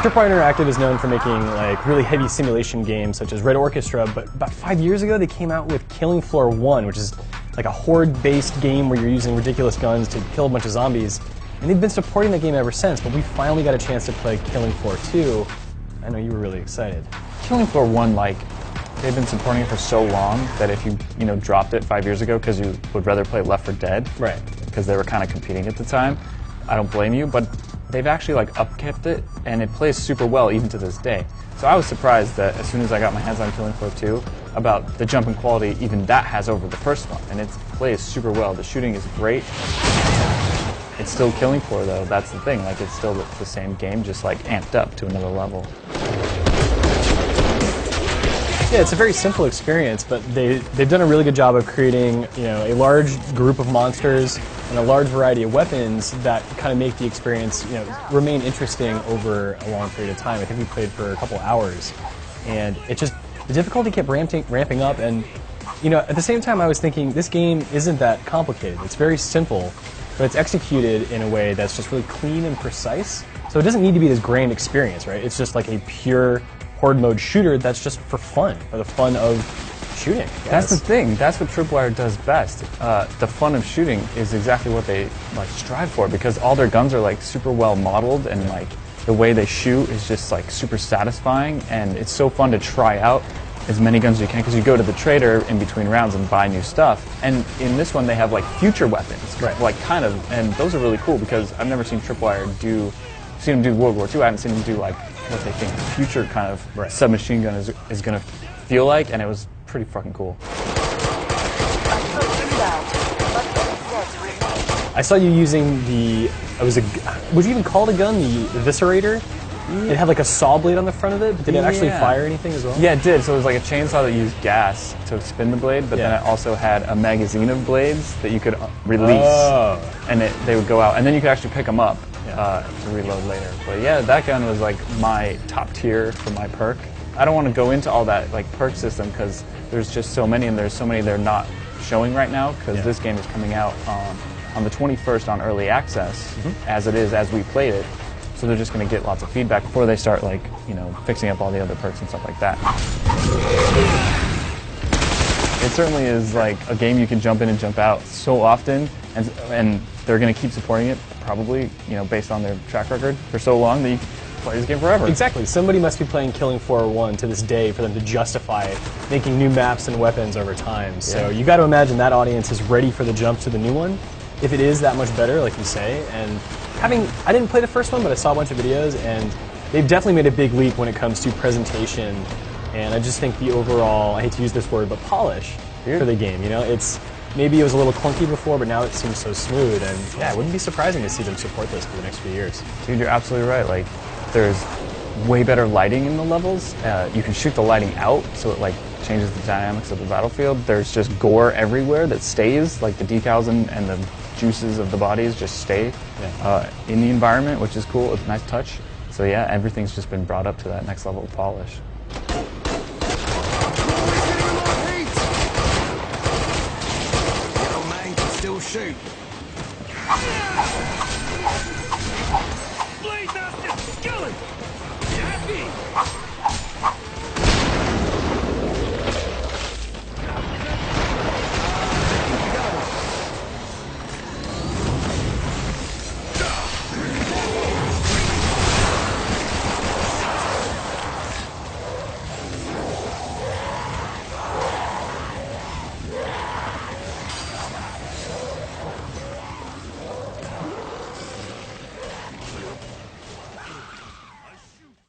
Tripwire Interactive is known for making like really heavy simulation games such as Red Orchestra, but about 5 years ago they came out with Killing Floor 1, which is like a horde-based game where you're using ridiculous guns to kill a bunch of zombies. And they've been supporting that game ever since, but we finally got a chance to play Killing Floor 2. I know you were really excited. Killing Floor 1, like, they've been supporting it for so long that if you dropped it 5 years ago because you would rather play Left 4 Dead, right? Because they were kind of competing at the time, I don't blame you, but they've actually like upkept it, and it plays super well even to this day. So I was surprised that as soon as I got my hands on Killing Floor 2, about the jump in quality even that has over the first one, and it plays super well. The shooting is great. It's still Killing Floor though, that's the thing, like it's still the same game, just like amped up to another level. Yeah, it's a very simple experience, but they've done a really good job of creating, a large group of monsters and a large variety of weapons that kind of make the experience, remain interesting over a long period of time. I think we played for a couple hours, and the difficulty kept ramping up, and at the same time I was thinking this game isn't that complicated. It's very simple, but it's executed in a way that's just really clean and precise. So it doesn't need to be this grand experience, right? It's just like a pure horde mode shooter that's just for fun, for the fun of shooting. That's the thing. That's what Tripwire does best. The fun of shooting is exactly what they like strive for, because all their guns are like super well modeled, and like the way they shoot is just like super satisfying, and it's so fun to try out as many guns as you can, because you go to the trader in between rounds and buy new stuff. And in this one they have like future weapons, right? Like kind of, and those are really cool because I've never seen Tripwire seen them do World War II. I haven't seen them do like what they think the future kind of submachine gun is going to feel like, and it was pretty fucking cool. I saw you using would you even call it a gun? The Eviscerator? Yeah. It had like a saw blade on the front of it, but did it actually fire anything as well? Yeah, it did. So it was like a chainsaw that used gas to spin the blade, but then it also had a magazine of blades that you could release, and they would go out, and then you could actually pick them up to reload later. But yeah, that gun was like my top tier for my perk. I don't want to go into all that like perk system because there's just so many, and there's so many they're not showing right now because this game is coming out on the 21st on early access, as we played it. So they're just going to get lots of feedback before they start like fixing up all the other perks and stuff like that. It certainly is like a game you can jump in and jump out so often, and they're going to keep supporting it probably based on their track record for so long that you can play this game forever. Exactly. Somebody must be playing Killing Floor 1 to this day for them to justify making new maps and weapons over time. So you got to imagine that audience is ready for the jump to the new one, if it is that much better, like you say. And I didn't play the first one, but I saw a bunch of videos, and they've definitely made a big leap when it comes to presentation, and I just think the overall, I hate to use this word, but polish for the game. Maybe it was a little clunky before, but now it seems so smooth, and yeah, it wouldn't be surprising to see them support this for the next few years. Dude, you're absolutely right. Like, there's way better lighting in the levels. You can shoot the lighting out, so it like changes the dynamics of the battlefield. There's just gore everywhere that stays, like the decals and the juices of the bodies just stay in the environment, which is cool. It's a nice touch. So yeah, everything's just been brought up to that next level of polish. Still shoot.